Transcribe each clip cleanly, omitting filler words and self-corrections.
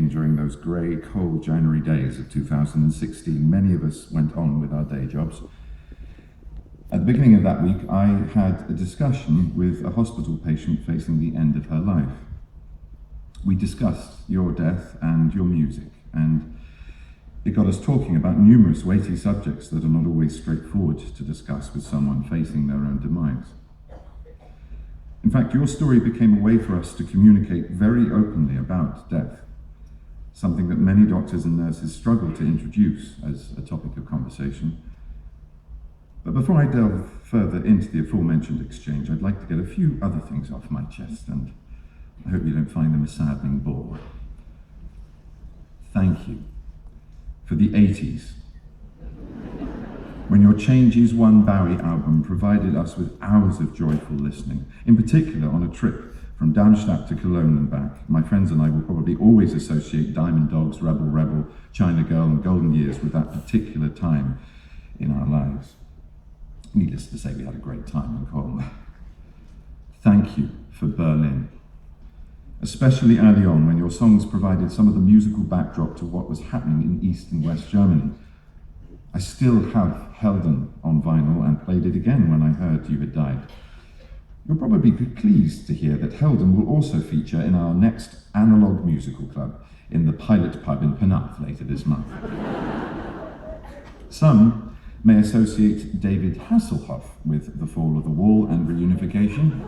in during those grey, cold January days of 2016, many of us went on with our day jobs. At the beginning of that week, I had a discussion with a hospital patient facing the end of her life. We discussed your death and your music, and it got us talking about numerous weighty subjects that are not always straightforward to discuss with someone facing their own demise. In fact, your story became a way for us to communicate very openly about death, something that many doctors and nurses struggle to introduce as a topic of conversation. But before I delve further into the aforementioned exchange, I'd like to get a few other things off my chest, and I hope you don't find them a saddening bore. Thank you for the 80s, when your Changes One Bowie album provided us with hours of joyful listening, in particular on a trip from Darmstadt to Cologne and back. My friends and I will probably always associate Diamond Dogs, Rebel Rebel, China Girl and Golden Years with that particular time in our lives. Needless to say, we had a great time in Cologne. Thank you for Berlin, especially early on when your songs provided some of the musical backdrop to what was happening in East and West Germany. I still have Helden on vinyl and played it again when I heard you had died. You'll probably be pleased to hear that Helden will also feature in our next Analog Musical Club in the Pilot Pub in Penarth later this month. Some may associate David Hasselhoff with The Fall of the Wall and reunification.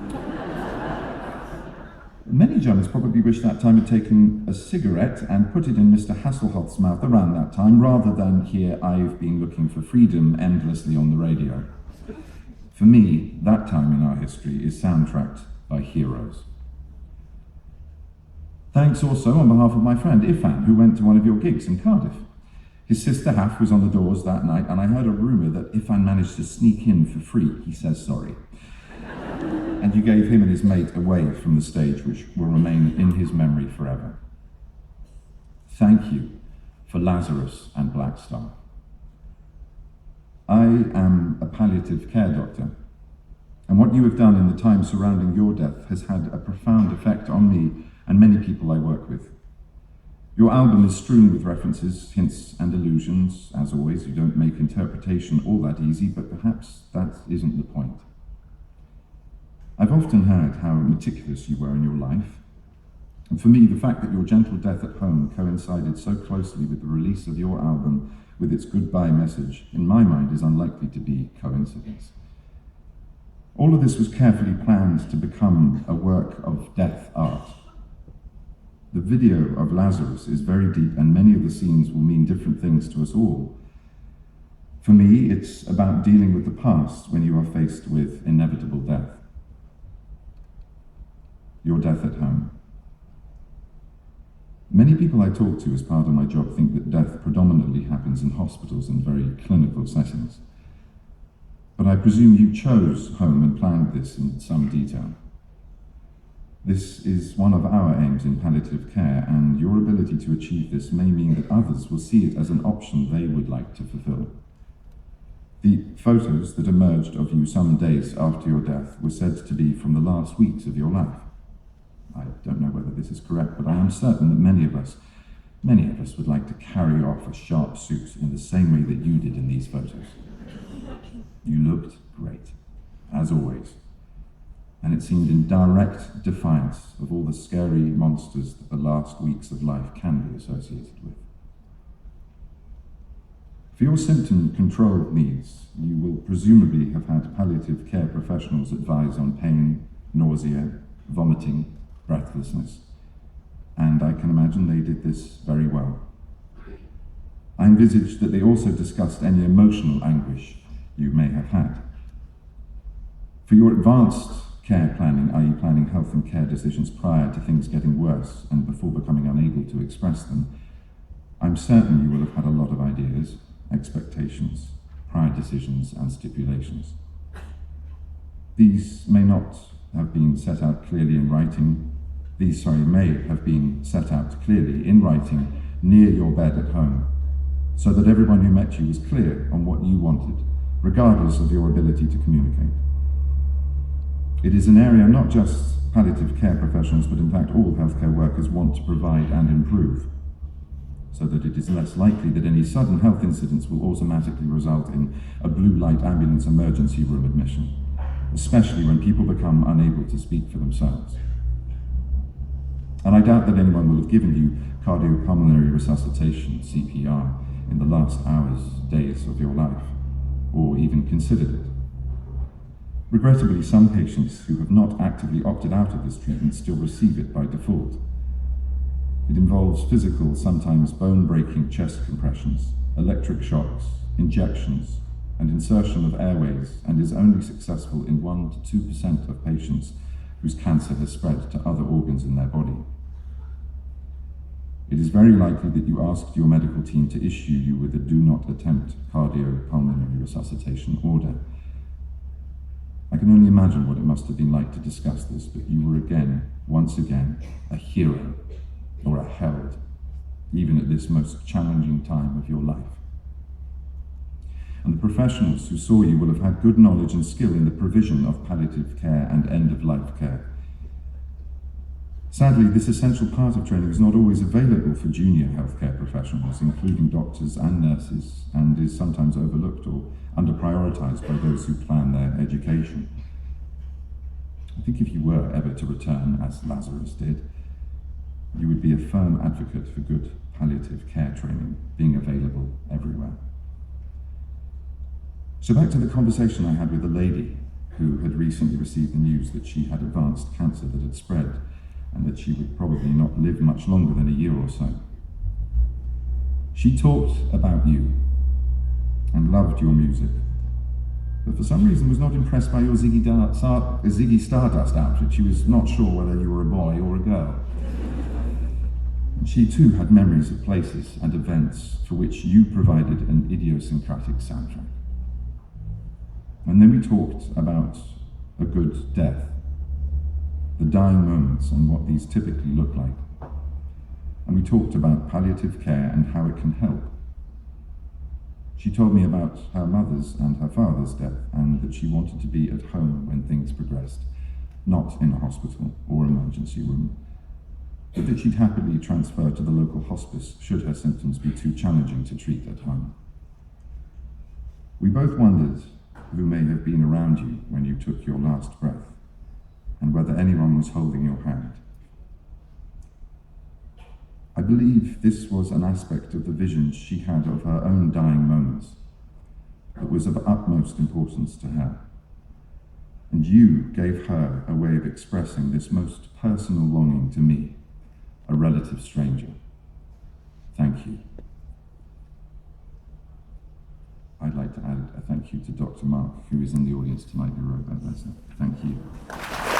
Many Germans probably wish that time had taken a cigarette and put it in Mr. Hasselhoff's mouth around that time, rather than hear I've Been Looking for Freedom endlessly on the radio. For me, that time in our history is soundtracked by Heroes. Thanks also on behalf of my friend Ifan, who went to one of your gigs in Cardiff. His sister Haf was on the doors that night, and I heard a rumour that Ifan managed to sneak in for free. He says sorry. And you gave him and his mate away from the stage, which will remain in his memory forever. Thank you for Lazarus and Black Star. I am a palliative care doctor, and what you have done in the time surrounding your death has had a profound effect on me and many people I work with. Your album is strewn with references, hints and allusions. As always, you don't make interpretation all that easy, but perhaps that isn't the point. I've often heard how meticulous you were in your life, and for me, the fact that your gentle death at home coincided so closely with the release of your album with its goodbye message, in my mind, is unlikely to be coincidence. All of this was carefully planned to become a work of death art. The video of Lazarus is very deep, and many of the scenes will mean different things to us all. For me, it's about dealing with the past when you are faced with inevitable death. Your death at home. Many people I talk to as part of my job think that death predominantly happens in hospitals and very clinical settings. But I presume you chose home and planned this in some detail. This is one of our aims in palliative care, and your ability to achieve this may mean that others will see it as an option they would like to fulfill. The photos that emerged of you some days after your death were said to be from the last weeks of your life. I don't know whether this is correct, but I am certain that many of us would like to carry off a sharp suit in the same way that you did in these photos. You looked great, as always, and it seemed in direct defiance of all the scary monsters that the last weeks of life can be associated with. For your symptom control needs, you will presumably have had palliative care professionals advise on pain, nausea, vomiting, breathlessness, and I can imagine they did this very well. I envisage that they also discussed any emotional anguish you may have had. For your advanced care planning, i.e. planning health and care decisions prior to things getting worse and before becoming unable to express them, I'm certain you will have had a lot of ideas, expectations, prior decisions and stipulations. These may not have been set out clearly in writing. May have been set out clearly in writing near your bed at home, so that everyone who met you was clear on what you wanted, regardless of your ability to communicate. It is an area not just palliative care professionals, but in fact all healthcare workers want to provide and improve. so that it is less likely that any sudden health incidents will automatically result in a blue light ambulance emergency room admission, especially when people become unable to speak for themselves. And I doubt that anyone will have given you cardiopulmonary resuscitation, CPR, in the last hours, days of your life, or even considered it. Regrettably, some patients who have not actively opted out of this treatment still receive it by default. It involves physical, sometimes bone-breaking chest compressions, electric shocks, injections, and insertion of airways, and is only successful in 1 to 2% of patients whose cancer has spread to other organs in their body. It is very likely that you asked your medical team to issue you with a do not attempt cardiopulmonary resuscitation order. I can only imagine what it must have been like to discuss this, but you were again, once again, a hero or a herald, even at this most challenging time of your life. And the professionals who saw you will have had good knowledge and skill in the provision of palliative care and end-of-life care. Sadly, this essential part of training is not always available for junior healthcare professionals, including doctors and nurses, and is sometimes overlooked or under-prioritized by those who plan their education. I think if you were ever to return, as Lazarus did, you would be a firm advocate for good palliative care training being available everywhere. So back to the conversation I had with a lady who had recently received the news that she had advanced cancer that had spread and that she would probably not live much longer than a year or so. She talked about you and loved your music, but for some reason was not impressed by your Ziggy Stardust outfit. She was not sure whether you were a boy or a girl. She too had memories of places and events for which you provided an idiosyncratic soundtrack. And then we talked about a good death, the dying moments and what these typically look like. And we talked about palliative care and how it can help. She told me about her mother's and her father's death, and that she wanted to be at home when things progressed, not in a hospital or emergency room, but that she'd happily transfer to the local hospice should her symptoms be too challenging to treat at home. We both wondered who may have been around you when you took your last breath, and whether anyone was holding your hand. I believe this was an aspect of the vision she had of her own dying moments that was of utmost importance to her. And you gave her a way of expressing this most personal longing to me, a relative stranger. Thank you. I'd like to add a thank you to Dr. Mark, who is in the audience tonight, who wrote that letter. Thank you.